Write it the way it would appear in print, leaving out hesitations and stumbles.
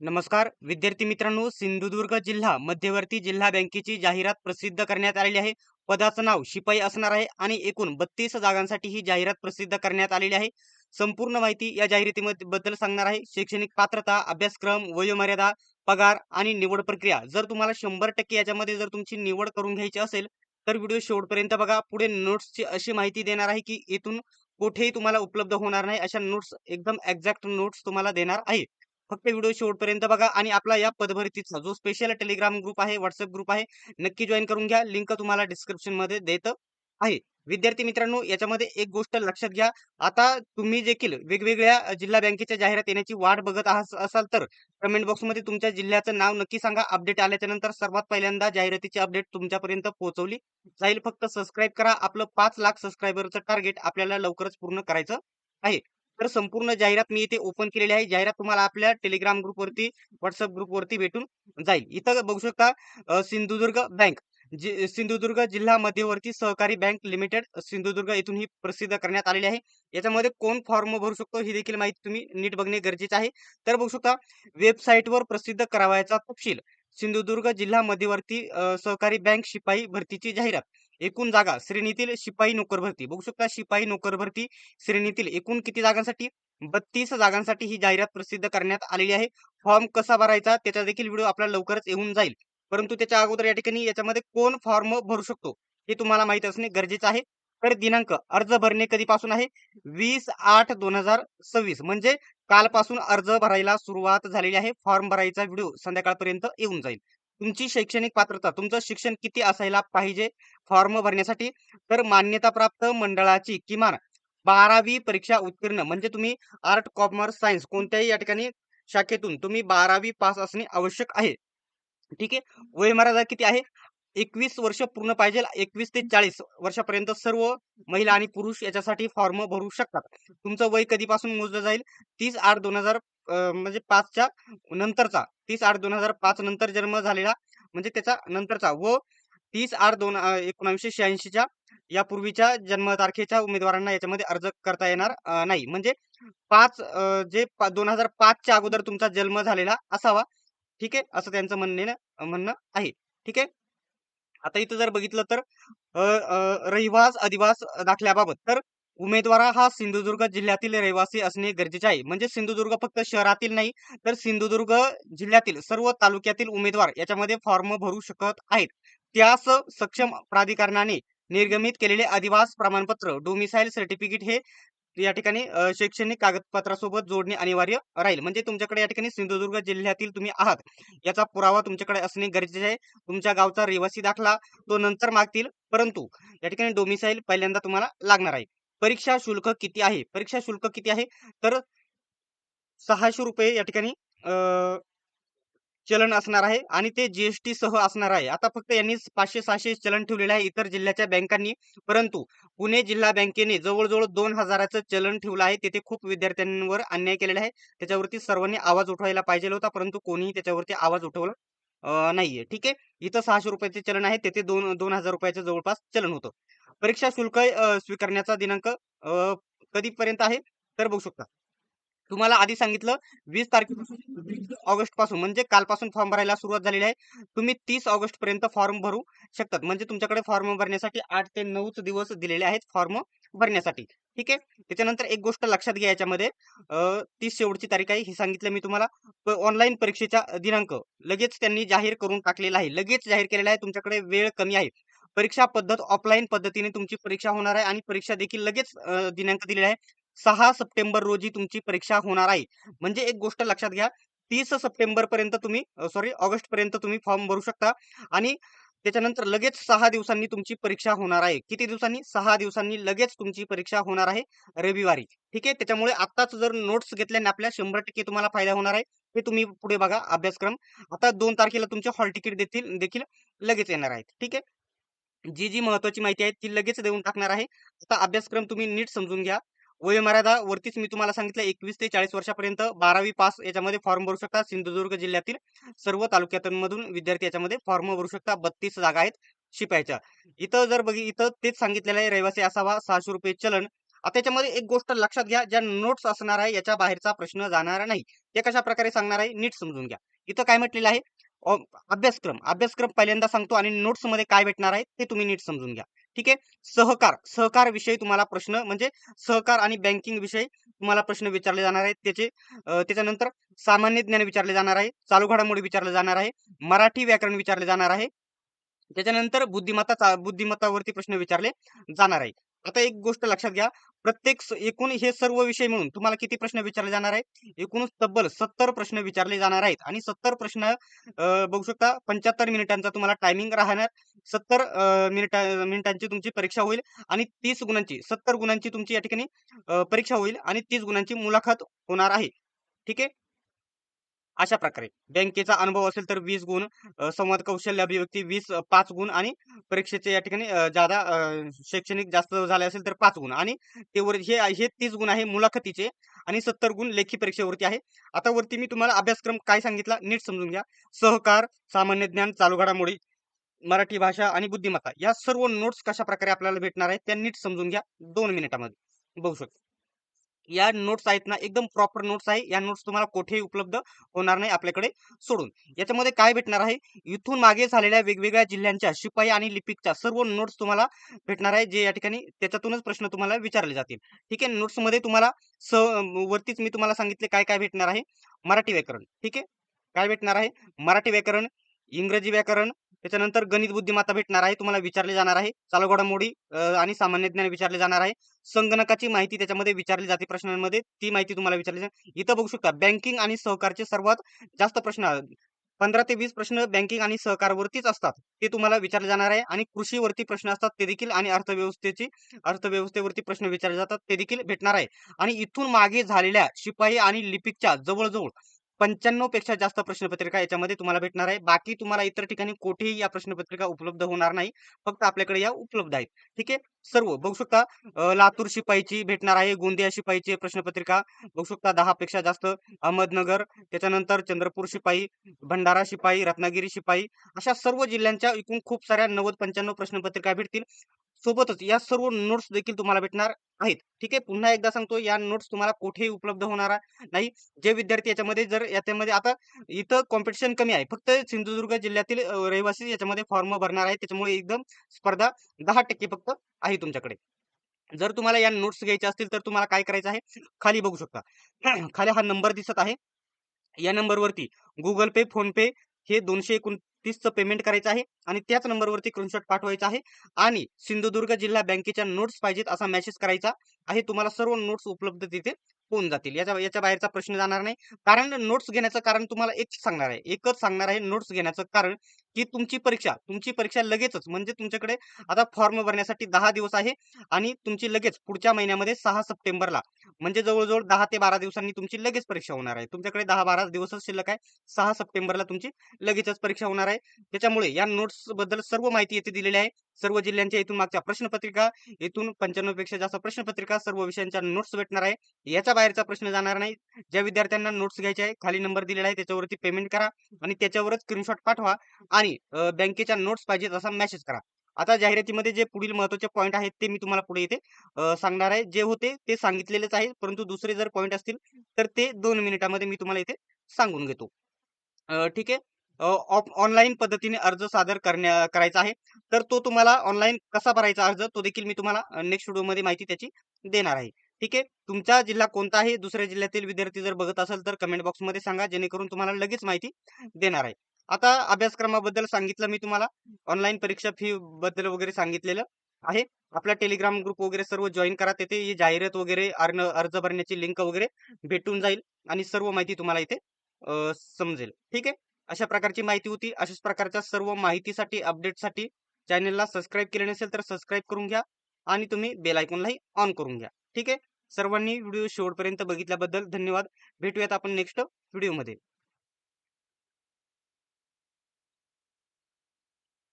नमस्कार विद्यार्थी मित्रांनो, सिंधुदुर्ग जिल्हा मध्यवर्ती जिल्हा बँकेची जाहिरात प्रसिद्ध करण्यात आलेली आहे. पदाचं नाव शिपाई असणार आहे आणि एकूण 32 जागांसाठी ही जाहिरात प्रसिद्ध करण्यात आलेली आहे. संपूर्ण माहिती या जाहिरातीमध्ये बद्दल सांगणार आहे. शैक्षणिक पात्रता, अभ्यासक्रम, वयोमर्यादा, पगार आणि निवड प्रक्रिया. जर तुम्हाला 100% याच्यामध्ये जर तुमची निवड करून घ्यायची असेल तर व्हिडिओ शेवटपर्यंत बघा. पुढे नोट्सची अशी माहिती देणार आहे की इथून कुठेही तुम्हाला उपलब्ध होणार नाही अशा नोट्स, एकदम एक्झॅक्ट नोट्स तुम्हाला देणार आहे. फक्त व्हिडिओ शेवटपर्यंत बघा आणि आपला या पदभरतीचा जो स्पेशल टेलिग्राम ग्रुप आहे, व्हॉट्सअप ग्रुप आहे, नक्की जॉईन करून घ्या. लिंक तुम्हाला डिस्क्रिप्शन मध्ये देत आहे. विद्यार्थी मित्रांनो, याच्यामध्ये एक गोष्ट लक्षात घ्या. आता तुम्ही देखील वेगवेगळ्या जिल्हा बँकेच्या जाहिरात येण्याची वाट बघत असाल तर कमेंट बॉक्समध्ये तुमच्या जिल्ह्याचं नाव नक्की सांगा. अपडेट आल्याच्या नंतर सर्वात पहिल्यांदा जाहिरातीची अपडेट तुमच्यापर्यंत पोहोचवली जाईल. फक्त सबस्क्राईब करा. आपलं 5 लाख सबस्क्रायबरचं टार्गेट आपल्याला लवकरच पूर्ण करायचं आहे. तर संपूर्ण जाहिरात मी इथे ओपन केलेली आहे. जाहिरात तुम्हाला आपल्या टेलिग्राम ग्रुपवरती, व्हॉट्सअप ग्रुपवरती भेटून जाईल. इथं बघू शकता सिंधुदुर्ग बँक, सिंधुदुर्ग जिल्हा मध्यवर्ती सहकारी बँक लिमिटेड सिंधुदुर्ग येथून ही प्रसिद्ध करण्यात आलेली आहे. याच्यामध्ये कोण फॉर्म भरू शकतो ही देखील माहिती तुम्ही नीट बघणे गरजेचे आहे. तर बघू शकता वेबसाईटवर प्रसिद्ध करावयाचा तपशील. सिंधुदुर्ग जिल्हा मध्यवर्ती सहकारी बँक शिपाई भरतीची जाहिरात. एकूण जागा श्रेणीतील शिपाई नोकर भरती. बघू शकता शिपाई नोकर भरती श्रेणीतील एकूण किती जागांसाठी? 32 जागांसाठी ही जाहिरात प्रसिद्ध करण्यात आलेली आहे. फॉर्म कसा भरायचा त्याचा देखील व्हिडिओ आपल्याला लवकरच येऊन जाईल. परंतु त्याच्या अगोदर या ठिकाणी याच्यामध्ये कोण फॉर्म भरू शकतो हे तुम्हाला माहित असणे गरजेचे आहे. तर दिनांक अर्ज भरणे कधीपासून आहे? 20/8/2026 म्हणजे कालपासून अर्ज भरायला सुरुवात झालेली आहे. फॉर्म भरायचा व्हिडिओ संध्याकाळपर्यंत येऊन जाईल. तुमची शैक्षणिक पात्रता, तुमचं शिक्षण किती असायला पाहिजे फॉर्म भरण्यासाठी? तर मान्यताप्राप्त मंडळाची किमान 12वी परीक्षा उत्तीर्ण म्हणजे तुम्ही आर्ट, कॉमर्स, सायन्स कोणत्याही या ठिकाणी शाखेतून तुम्ही 12वी पास असणे आवश्यक आहे. ठीक आहे. वयोमर्यादा किती आहे? 21 वर्ष पूर्ण पाहिजे. 21 ते 40 वर्षापर्यंत सर्व महिला आणि पुरुष याच्यासाठी फॉर्म भरू शकतात. तुमचं वय कधीपासून मोजलं जाईल? 30/8/2000 म्हणजे 5च्या नंतरचा, 30/8/2005 नंतर जन्म झालेला म्हणजे त्याच्या नंतरचा व 30/8/1986च्या यापूर्वीच्या जन्मतारखेच्या उमेदवारांना याच्यामध्ये अर्ज करता येणार नाही. म्हणजे 5 जे 2005च्या अगोदर तुमचा जन्म झालेला असावा. ठीक आहे. असं त्यांचं म्हणणं आहे. ठीक आहे. आता इथं जर बघितलं तर रहिवास अधिवास दाखल्याबाबत तर उमेदवार हा सिंधुदुर्ग जिल्ह्यातील रहिवासी असणे गरजेचे आहे. म्हणजे सिंधुदुर्ग फक्त शहरातील नाही तर सिंधुदुर्ग जिल्ह्यातील सर्व तालुक्यातील उमेदवार याच्यामध्ये फॉर्म भरू शकत आहेत. त्यास सक्षम प्राधिकरणाने निर्गमित केलेले अधिवास प्रमाणपत्र, डोमिसाईल सर्टिफिकेट हे या ठिकाणी शैक्षणिक कागदपत्रासोबत जोडणे अनिवार्य राहील. म्हणजे तुमच्याकडे या ठिकाणी सिंधुदुर्ग जिल्ह्यातील तुम्ही आहात याचा पुरावा तुमच्याकडे असणे गरजेचे आहे. तुमच्या गावचा रहिवासी दाखला तो नंतर मागतील, परंतु या ठिकाणी डोमिसाईल पहिल्यांदा तुम्हाला लागणार आहे. परीक्षा शुल्क किती आहे? परीक्षा शुल्क किती आहे? तर ₹600 या ठिकाणी चलन असणार आहे आणि ते जी सह असणार आहे. आता फक्त यांनी 500-600 चलन ठेवलेलं आहे इतर जिल्ह्याच्या बँकांनी, परंतु पुणे जिल्हा बँकेने जवळ-जवळ 2000चं चलन ठेवलं आहे. तेथे खूप विद्यार्थ्यांवर अन्याय केलेला आहे. त्याच्यावरती सर्वांनी आवाज उठवायला पाहिजे होता, परंतु कोणीही त्याच्यावरती आवाज उठवला नाहीये. ठीक आहे. इथं ₹600 चलन आहे, तेथे ₹2000 जवळपास चलन होतं. परीक्षा शुल्क स्वीकारण्याचा दिनांक कधीपर्यंत आहे? तर बघू शकता. तुम्हाला आधी सांगितलं 20 तारखेपासून 20 ऑगस्ट पासून म्हणजे कालपासून फॉर्म भरायला सुरुवात झालेली आहे. तुम्ही 30 ऑगस्ट पर्यंत फॉर्म भरू शकतात. म्हणजे तुमच्याकडे फॉर्म भरण्यासाठी 8 ते 9 दिवस दिलेले आहेत फॉर्म भरण्यासाठी. ठीक आहे. त्याच्यानंतर एक गोष्ट लक्षात घ्या याच्यामध्ये 30 शेवटची तारीख आहे हे सांगितलं मी तुम्हाला. ऑनलाईन परीक्षेचा दिनांक लगेच त्यांनी जाहीर करून टाकलेला आहे. लगेच जाहीर केलेला आहे. तुमच्याकडे वेळ कमी आहे. परीक्षा पद्धत ऑफलाईन पद्धतीने तुमची परीक्षा होणार आहे आणि परीक्षा देखील लगेच दिनांक दिलेला आहे. 6 सप्टेंबर रोजी तुमची परीक्षा होणार आहे. म्हणजे एक गोष्ट लक्षात घ्या, 30 सप्टेंबर पर्यंत तुम्ही ऑगस्ट पर्यंत तुम्ही फॉर्म भरू शकता आणि त्याच्यानंतर लगेच 6 दिवसांनी तुमची परीक्षा होणार आहे. किती दिवसांनी? 6 दिवसांनी लगेच तुमची परीक्षा होणार आहे रविवारी. ठीक आहे. त्याच्यामुळे आत्ताच जर नोट्स घेतल्याने आपल्या 100% तुम्हाला फायदा होणार आहे. हे तुम्ही पुढे बघा अभ्यासक्रम. आता 2 तारखेला तुमचे हॉल तिकीट देखील लगेच येणार आहेत. ठीक आहे. जी महत्त्वाची माहिती आहे ती लगेच देऊन टाकणार आहे. आता अभ्यासक्रम तुम्ही नीट समजून घ्या. वयोमर्यादा वरतीच मी तुम्हाला सांगितलं 21 ते 40 वर्षापर्यंत 12वी पास याच्यामध्ये फॉर्म भरू शकता. सिंधुदुर्ग जिल्ह्यातील सर्व तालुक्यातून विद्यार्थी याच्यामध्ये फॉर्म भरू शकता. 32 जागा आहेत शिपायाच्या. इथं तेच सांगितलेलं आहे रहिवासी असावा, ₹600 चलन आता याच्यामध्ये एक गोष्ट लक्षात घ्या, ज्या नोट्स असणार आहे याच्या बाहेरचा प्रश्न जाणार नाही. ते कशा प्रकारे सांगणार आहे नीट समजून घ्या. इथं काय म्हटलेलं आहे, अ, अभ्यासक्रम पहिल्यांदा सांगतो आणि नोट्स मध्ये काय भेटणार आहे ते तुम्ही नीट समजून घ्या. ठीक आहे. सहकार विषयी तुम्हाला प्रश्न म्हणजे सहकार आणि बँकिंग विषयी तुम्हाला प्रश्न विचारले जाणार आहेत. त्याच्यानंतर सामान्य ज्ञान विचारले जाणार आहे, चालू घडामोडी विचारले जाणार आहे, मराठी व्याकरण विचारले जाणार आहे. त्याच्यानंतर बुद्धिमत्तावरती प्रश्न विचारले जाणार आहे. आता एक गोष्ट लक्षात घ्या, एकूण हे सर्व विषय म्हणून तुम्हाला किती प्रश्न विचारले जाणार आहेत? एकूण तब्बल 70 प्रश्न विचारले जाणार आहेत आणि 70 प्रश्न बघू शकता 75 मिनिटांचा तुम्हाला टायमिंग राहणार. 70 मिनिटांची तुमची परीक्षा होईल आणि 30 गुणांची 70 गुणांची तुमची या ठिकाणी परीक्षा होईल आणि 30 गुणांची मुलाखत होणार आहे. ठीक आहे. अशा प्रकारे बँकेचा अनुभव असेल तर 20 गुण, संवाद कौशल्य अभिव्यक्ती 5 गुण आणि परीक्षेचे या ठिकाणी शैक्षणिक जास्त झाले असेल तर 5 गुण आणि हे 30 गुण आहे मुलाखतीचे आणि 70 गुण लेखी परीक्षेवरती आहे. आता वरती मी तुम्हाला अभ्यासक्रम काय सांगितला नीट समजून घ्या. सहकार, सामान्य ज्ञान, चालू घडामोडी, मराठी भाषा आणि बुद्धिमत्ता या सर्व नोट्स कशा प्रकारे आपल्याला भेटणार आहेत त्या नीट समजून घ्या 2 मिनिटामध्ये. बघू शकता. या नोट्स आहेत ना एकदम प्रॉपर नोट्स आहे. या नोट्स तुम्हाला कुठेही उपलब्ध होणार नाही आपल्याकडे सोडून. याच्यामध्ये काय भेटणार आहे, इथून मागे झालेल्या वेगवेगळ्या जिल्ह्यांच्या शिपाई आणि लिपिकच्या सर्व नोट्स तुम्हाला भेटणार आहे, जे या ठिकाणी त्याच्यातूनच प्रश्न तुम्हाला विचारले जातील. ठीक आहे. नोट्समध्ये तुम्हाला वरतीच मी तुम्हाला सांगितले काय काय भेटणार आहे. मराठी व्याकरण. ठीक आहे. काय भेटणार आहे, मराठी व्याकरण, इंग्रजी व्याकरण, त्याच्यानंतर गणित बुद्धिमत्ता भेटणार आहे, तुम्हाला विचारले जाणार आहे. चालू घडामोडी आणि सामान्य ज्ञान विचारले जाणार आहे. संगणकाची माहिती त्याच्यामध्ये विचारली जाते प्रश्नांमध्ये, ती माहिती तुम्हाला विचारली जाते. इथं बघू शकता बँकिंग आणि सहकारचे सर्वात जास्त प्रश्न 15 ते 20 प्रश्न बँकिंग आणि सहकारवरतीच असतात. ते तुम्हाला विचारले जाणार आहे आणि कृषीवरती प्रश्न असतात ते देखील आणि अर्थव्यवस्थेवरती प्रश्न विचारले जातात ते देखील भेटणार आहे. आणि इथून मागे झालेल्या शिपाई आणि लिपिकच्या जवळ-जवळ 95 पेक्षा जास्त प्रश्नपत्रिका याच्यामध्ये तुम्हाला भेटणार आहे. बाकी तुम्हाला इतर ठिकाणी कुठेही या प्रश्नपत्रिका उपलब्ध होणार नाही. फक्त आपल्याकडे या उपलब्ध आहेत. ठीक आहे. सर्व बघू शकता. लातूर शिपाईची भेटणार आहे, गोंदिया शिपाईची प्रश्नपत्रिका बघू शकता 10 पेक्षा जास्त, अहमदनगर, त्याच्यानंतर चंद्रपूर शिपाई, भंडारा शिपाई, रत्नागिरी शिपाई अशा सर्व जिल्ह्यांच्या एकूण खूप साऱ्या 90-95 प्रश्नपत्रिका भेटतील. सोबतच या सर्व नोट्स देखील तुम्हाला भेटणार आहेत. ठीक आहे. पुन्हा एकदा सांगतो, या नोट्स तुम्हाला कुठेही उपलब्ध होणार नाही. जे विद्यार्थी याच्यामध्ये आता इथं कॉम्पिटिशन कमी आहे. फक्त सिंधुदुर्ग जिल्ह्यातील रहिवासी याच्यामध्ये फॉर्म भरणार आहेत. त्याच्यामुळे एकदम स्पर्धा 10% फक्त आहे तुमच्याकडे. जर तुम्हाला या नोट्स घ्यायच्या असतील तर तुम्हाला काय करायचं आहे, खाली बघू शकता. खाली हा नंबर दिसत आहे. या नंबरवरती Google Pay, PhonePe हे 229चं पेमेंट करायचं आहे आणि त्याच नंबरवरती स्क्रीनशॉट पाठवायचा आहे आणि सिंधुदुर्ग जिल्हा बँकेच्या नोट्स पाहिजेत असा मेसेज करायचा आहे. तुम्हाला सर्व नोट्स उपलब्ध तिथे होऊन जातील. याच्या बाहेरचा प्रश्न जाणार नाही. कारण नोट्स घेण्याचं कारण तुम्हाला एकच सांगणार आहे नोट्स घेण्याचं कारण, की तुमची परीक्षा लगेचच म्हणजे तुमच्याकडे आता फॉर्म भरण्यासाठी 10 दिवस आहे आणि तुमची लगेच पुढच्या महिन्यामध्ये 6 सप्टेंबरला म्हणजे जवळ-जवळ 10 ते 12 दिवसांनी तुमची लगेच परीक्षा होणार आहे. तुमच्याकडे 10-12 दिवसच शिल्लक आहे. 6 सप्टेंबरला तुमची लगेचच परीक्षा होणार आहे. त्याच्यामुळे या नोट्स बद्दल सर्व माहिती येथे दिलेली आहे. सर्व जिल्ह्यांच्या इथून मागच्या प्रश्नपत्रिका, इथून 95 पेक्षा जास्त प्रश्नपत्रिका, सर्व विषयांच्या नोट्स भेटणार आहे. याच्या बाहेरचा प्रश्न जाणार नाही. ज्या विद्यार्थ्यांना नोट्स घ्यायचे आहे, खाली नंबर दिलेला आहे त्याच्यावरती पेमेंट करा आणि त्याच्यावरच स्क्रीनशॉट पाठवा आणि बँकेच्या नोट्स पाहिजेत असा मेसेज करा. आता जाहिरातीमध्ये जे पुढील महत्त्वाचे पॉइंट आहेत ते मी तुम्हाला पुढे इथे सांगणार आहे. जे होते ते सांगितलेलेच आहे, परंतु दुसरे जर पॉइंट असतील तर ते 2 मिनिटामध्ये मी तुम्हाला इथे सांगून घेतो. ठीक आहे. ऑनलाईन पद्धतीने अर्ज सादर करायचा आहे. तर तो तुम्हाला ऑनलाईन कसा भरायचा अर्ज तो देखील मी तुम्हाला नेक्स्ट व्हिडिओमध्ये माहिती त्याची देणार आहे. ठीक आहे. तुमचा जिल्हा कोणता आहे? दुसऱ्या जिल्ह्यातील विद्यार्थी जर बघत असेल तर कमेंट बॉक्समध्ये सांगा, जेणेकरून तुम्हाला लगेच माहिती देणार आहे. आता अभ्यासक्रमाबद्दल सांगितलं मी तुम्हाला. ऑनलाईन परीक्षा फी बद्दल वगैरे सांगितलेलं आहे. आपला टेलिग्राम ग्रुप वगैरे सर्व जॉइन करा. तिथे ही जाहिरात वगैरे अर्ज भरण्याची लिंक वगैरे भेटून जाईल आणि सर्व माहिती तुम्हाला इथे समजेल. ठीक आहे. अशा प्रकारची माहिती होती. अशाच प्रकारच्या सर्व माहितीसाठी, अपडेटसाठी चॅनलला सबस्क्राईब केले नसेल तर सबस्क्राईब करून घ्या आणि तुम्ही बेल आयकॉनलाही ऑन करून घ्या. ठीक आहे. सर्वांनी व्हिडिओ शेवटपर्यंत बघितल्याबद्दल धन्यवाद. भेटूयात आपण नेक्स्ट व्हिडिओमध्ये.